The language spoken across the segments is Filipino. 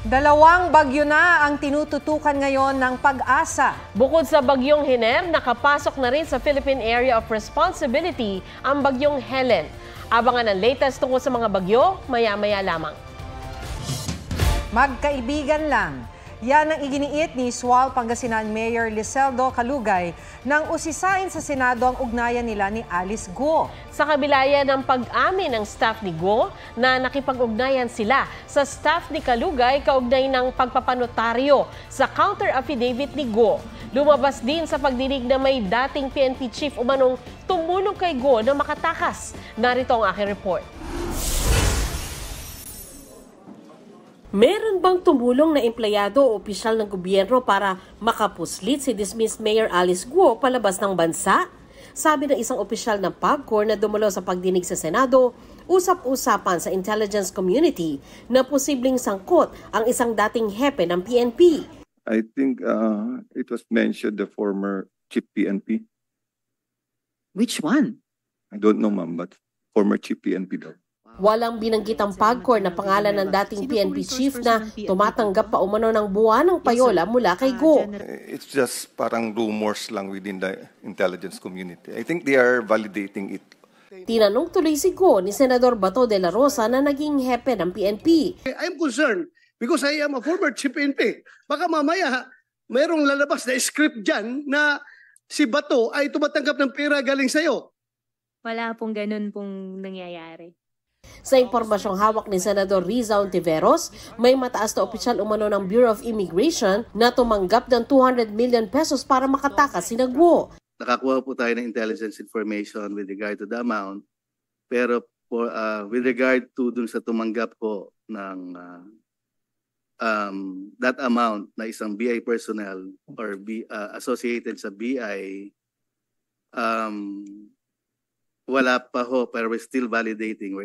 Dalawang bagyo na ang tinututukan ngayon ng Pag-asa. Bukod sa bagyong Hiner, nakapasok na rin sa Philippine Area of Responsibility ang bagyong Helen. Abangan ang latest tungkol sa mga bagyo, maya-maya lamang. Magkaibigan lang. Yan ang iginiit ni Sual, Pangasinan Mayor Liseldo Calugay nang usisain sa Senado ang ugnayan nila ni Alice Guo. Sa kabila yan ng pag-amin ng staff ni Guo na nakipag-ugnayan sila sa staff ni Calugay kaugnay ng pagpapanotaryo sa counter affidavit ni Guo. Lumabas din sa pagdinig na may dating PNP chief umanong tumulong kay Guo na makatakas. Narito ang aking report. Meron bang tumulong na empleyado o opisyal ng gobyerno para makapuslit si dismissed Mayor Alice Guo palabas ng bansa? Sabi ng isang opisyal ng PAGCOR na dumalo sa pagdinig sa Senado, usap-usapan sa intelligence community na posibleng sangkot ang isang dating hepe ng PNP. I think it was mentioned the former chief PNP. Which one? I don't know, ma'am, but former chief PNP daw. Walang binanggit ang PAGCOR na pangalan ng dating PNP chief na tumatanggap pa umano ng buwanang payola mula kay Guo. It's just parang rumors lang within the intelligence community. I think they are validating it. Tinanong tuloy si Guo ni Senador Bato de la Rosa na naging hepe ng PNP. I'm concerned because I am a former chief PNP. Baka mamaya mayroong lalabas na script dyan na si Bato ay tumatanggap ng pera galing sa'yo. Wala pong ganun pong nangyayari. Sa impormasyong hawak ni Senador Riza Ontiveros, may mataas na opisyal umano ng Bureau of Immigration na tumanggap ng 200 million pesos para makatakas si Guo. Nakakuha po tayo ng intelligence information with regard to the amount. Pero with regard to dun sa tumanggap po ng that amount na isang BI personnel or associated sa BI, wala pa ho, pero we're still validating.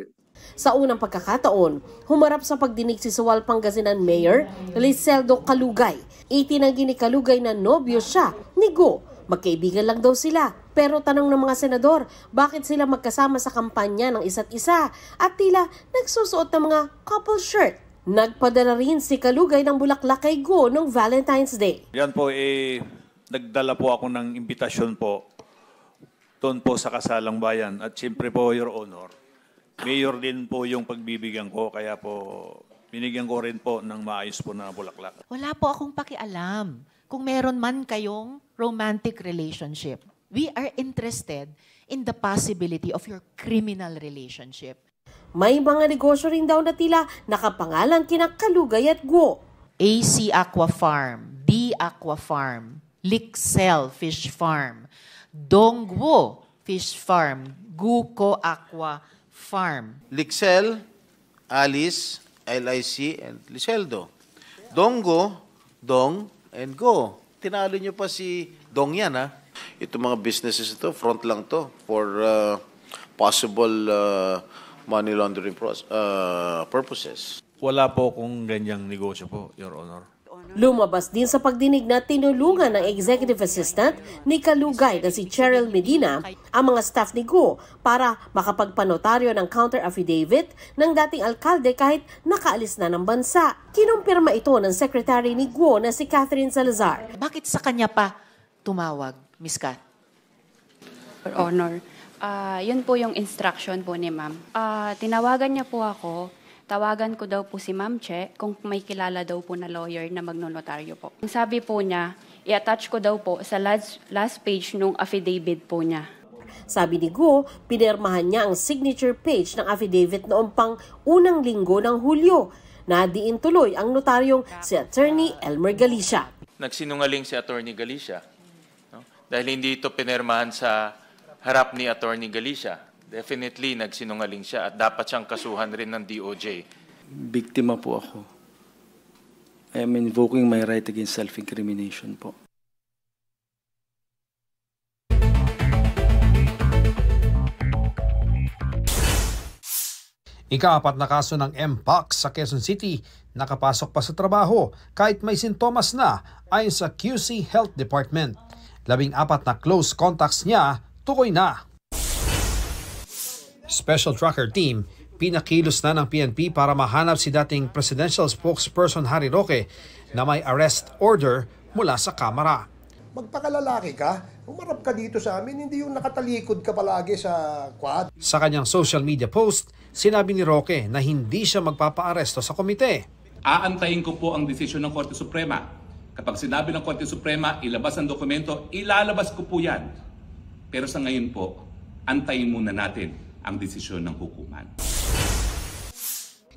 Sa unang pagkakataon, humarap sa pagdinig si Sual, Pangasinan Mayor Liseldo Calugay. Itinanggi ni Calugay na nobyo siya ni Guo. Magkaibigan lang daw sila. Pero tanong ng mga senador, bakit sila magkasama sa kampanya ng isa't isa at tila nagsusuot ng mga couple shirt? Nagpadala rin si Calugay ng bulaklak kay Guo noong Valentine's Day. Yan po, nagdala po ako ng imbitasyon po doon po sa Kasalang Bayan. At siyempre po, Your Honor, Mayor din po yung pagbibigyan ko, kaya po binigyan ko rin po ng maayos po na bulaklak. Wala po akong pakialam kung meron man kayong romantic relationship. We are interested in the possibility of your criminal relationship. May mga negosyo rin daw na tila nakapangalan kina Calugay at Guo. AC Aqua Farm, D Aqua Farm, Lixel Fish Farm, Dongguo Fish Farm, Guco Aqua Farm. Lixel, Alice, LIC, and Liseldo. Donggo, Dong, and Go. Tinalo nyo pa si Dong yan, ha? Ito mga businesses ito, front lang to for possible money laundering purposes. Wala po kung ganyang negosyo po, Your Honor. Lumabas din sa pagdinig na tinulungan ng executive assistant ni Calugay na si Cheryl Medina ang mga staff ni Guo para makapagpanotaryo ng counter affidavit ng dating alkalde kahit nakaalis na ng bansa. Kinumpirma ito ng secretary ni Guo na si Catherine Salazar. Bakit sa kanya pa tumawag, Ms. Kat? Your Honor, yun po yung instruction po ni ma'am. Tinawagan niya po ako. Tawagan ko daw po si Ma'am Che kung may kilala daw po na lawyer na magnonotaryo po. Ang sabi po niya, i-attach ko daw po sa last page nung affidavit po niya. Sabi ni Guo, pinirmahan niya ang signature page ng affidavit noong pang unang linggo ng Hulyo. Nadiin tuloy ang notaryong si Attorney Elmer Galicia. Nagsinungaling si Attorney Galicia, no? Dahil hindi ito pinirmahan sa harap ni Attorney Galicia. Definitely, nagsinungaling siya at dapat siyang kasuhan rin ng DOJ. Biktima po ako. I am invoking my right against self-incrimination po. Ika-4 na kaso ng Mpox sa Quezon City, nakapasok pa sa trabaho kahit may sintomas na ayon sa QC Health Department. 14 na close contacts niya, tukoy na. Special Tracker Team Pinakilos na ng PNP para mahanap si dating presidential spokesperson Harry Roque na may arrest order mula sa Kamara. Magpakalalaki ka, umarap ka dito sa amin, hindi yung nakatalikod ka palagi sa quad. Sa kanyang social media post, sinabi ni Roque na hindi siya magpapaaresto sa komite. Aantayin ko po ang desisyon ng Korte Suprema. Kapag sinabi ng Korte Suprema, ilabas ang dokumento, ilalabas ko po yan. Pero sa ngayon po, antayin muna natin ang desisyon ng hukuman.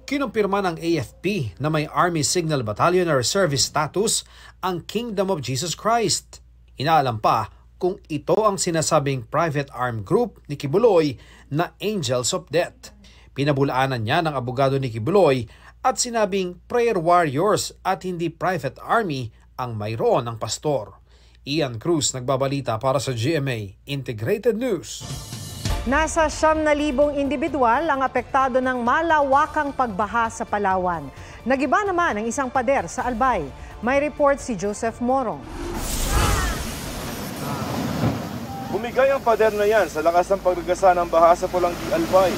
Kinumpirma ng AFP na may Army Signal Battalion na reservist status ang Kingdom of Jesus Christ. Inaalam pa kung ito ang sinasabing private armed group ni Kibuloy na Angels of Death. Pinabulaanan niya ng abogado ni Kibuloy at sinabing prayer warriors at hindi private army ang mayroon ng pastor. Ian Cruz nagbabalita para sa GMA Integrated News. Nasa 9,000 individual ang apektado ng malawakang pagbaha sa Palawan. Nagiba naman ang isang pader sa Albay. May report si Joseph Morong. Bumigay ang pader na yan sa lakas ng paggagasa ng baha sa Pulanggi, Albay.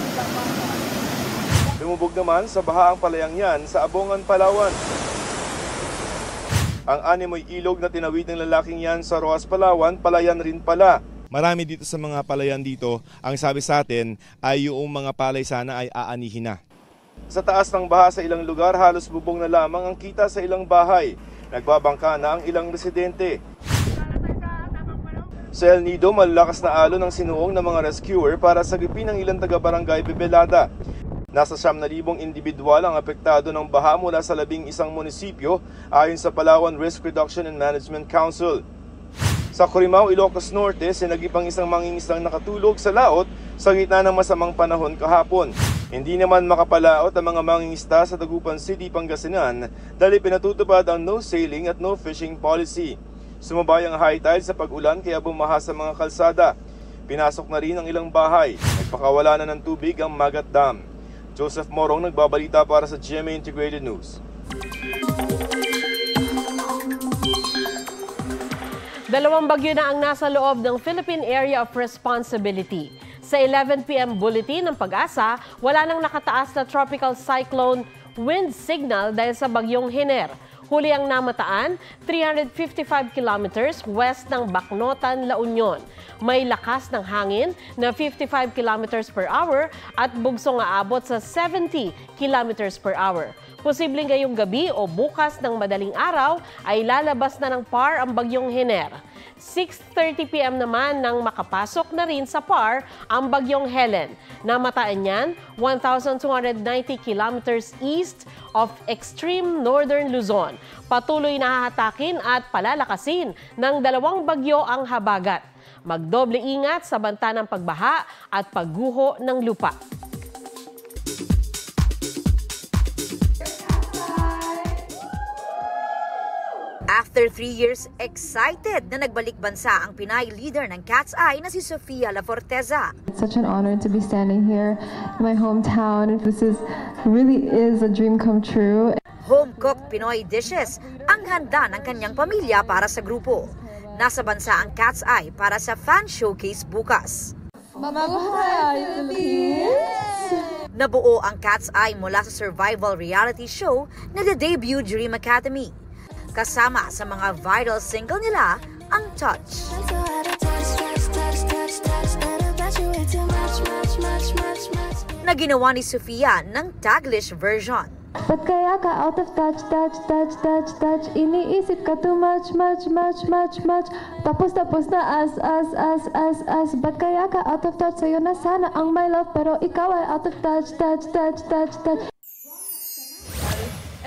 Lumubog naman sa baha ang palayang yan sa Abongan, Palawan. Ang animoy ilog na tinawid ng lalaking yan sa Roas, Palawan, palayan rin pala. Marami dito sa mga palayan dito, ang sabi sa atin ay yung mga palay sana ay aanihin na. Sa taas ng baha sa ilang lugar, halos bubong na lamang ang kita sa ilang bahay. Nagbabangka na ang ilang residente. Sa El Nido, malalakas na alon ang sinuong ng mga rescuer para sagipin ang ilang taga-barangay Bebelada. Nasa 9,000 individual ang apektado ng baha mula sa 11 munisipyo ayon sa Palawan Risk Reduction and Management Council. Sa Corimao, Ilocos Norte, sinagip ang isang mangingisdang nakatulog sa laot sa gitna ng masamang panahon kahapon. Hindi naman makapalaot ang mga mangingisda sa Dagupan City, Pangasinan dahil pinatutupad ang no sailing at no fishing policy. Sumabay ang high tide sa pag-ulan kaya bumaha sa mga kalsada. Pinasok na rin ang ilang bahay. Nagpakawala na ng tubig ang Magat Dam. Joseph Morong nagbabalita para sa GMA Integrated News. Dalawang bagyo na ang nasa loob ng Philippine Area of Responsibility. Sa 11 p.m. bulletin ng Pag-asa, wala nang nakataas na tropical cyclone wind signal dahil sa bagyong Hiner. Huli ang namataan, 355 kilometers west ng Bacnotan, La Union. May lakas ng hangin na 55 kilometers per hour at bugsong aabot sa 70 kilometers per hour. Posibleng ngayong gabi o bukas ng madaling araw ay lalabas na ng PAR ang bagyong Hiner. 6:30 p.m. naman nang makapasok na rin sa PAR ang bagyong Helen. Namataan niyan 1,290 kilometers east of extreme northern Luzon. Patuloy na hahatakin at palalakasin ng dalawang bagyo ang habagat. Magdoble ingat sa banta ng pagbaha at pagguho ng lupa. After 3 years, excited na nagbalik bansa ang Pinay leader ng Cat's Eye na si Sofia La Forteza. It's such an honor to be standing here in my hometown. This really is a dream come true. Home-cooked Pinoy dishes ang handa ng kanyang pamilya para sa grupo. Nasa bansa ang Cat's Eye para sa fan showcase bukas. Mabuhay, Philippines! Nabuo ang Cat's Eye mula sa survival reality show na The Debut Dream Academy. Kasama sa mga viral single nila ang Touch. Na ginawa ni Sofia ng Taglish version. Ba't kaya ka out of touch, touch, touch, touch, touch? Iniisip ka too much, much, much, much, much. Tapos na as. Ba't kaya ka out of touch? Sa'yo na sana ang my love, pero ikaw ay out of touch, touch, touch, touch, touch.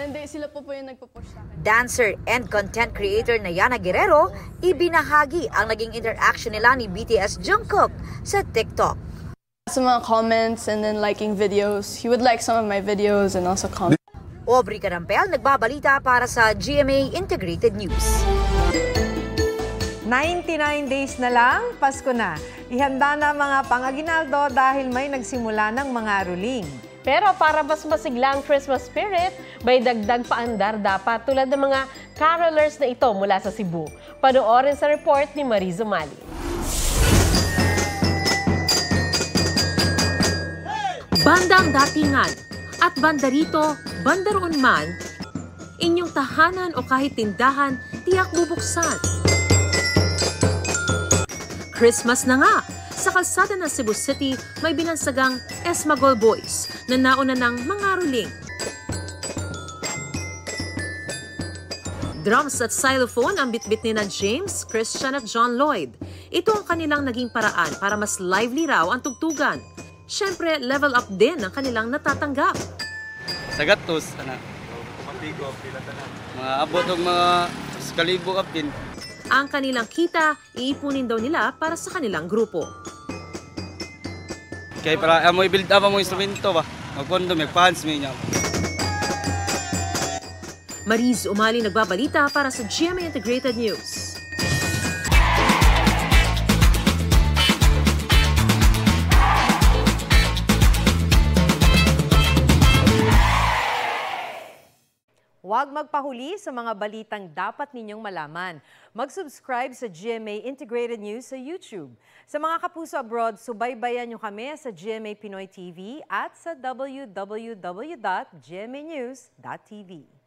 And sila po yung nagpo-push sa akin. Dancer and content creator na Yana Guerrero, ibinahagi ang naging interaction nila ni BTS Jungkook sa TikTok. Sa mga comments and then liking videos. He would like some of my videos and also comment. Aubrey Carampel, nagbabalita para sa GMA Integrated News. 99 days na lang, Pasko na. Ihanda na mga pang-aginaldo dahil may nagsimula ng mga ruling. Pero para mas masigla ang Christmas spirit, may dagdag paandar dapat tulad ng mga carolers na ito mula sa Cebu. Panoorin sa report ni Marizo Mali. Banda ang datingan at banda rito, banda roon man, inyong tahanan o kahit tindahan, tiyak bubuksan. Christmas na nga! Sa kalsada ng Cebu City, may binansagang Esmagol Boys na nauna ng mga ruling. Drums at xylophone ang bitbit ni na James, Christian at John Lloyd. Ito ang kanilang naging paraan para mas lively raw ang tugtugan. Siyempre, level up din ang kanilang natatanggap. Sa gatos, mga abot ng mga skalibo apin. Ang kanilang kita, iipunin daw nila para sa kanilang grupo. Kaya para mo i-build up ang mga instrumento ba? Magpondo, magpahans mo niya. Mariz Umali nagbabalita para sa GMA Integrated News. Huwag magpahuli sa mga balitang dapat ninyong malaman. Mag-subscribe sa GMA Integrated News sa YouTube. Sa mga kapuso abroad, subaybayan nyo kami sa GMA Pinoy TV at sa www.gmanews.tv.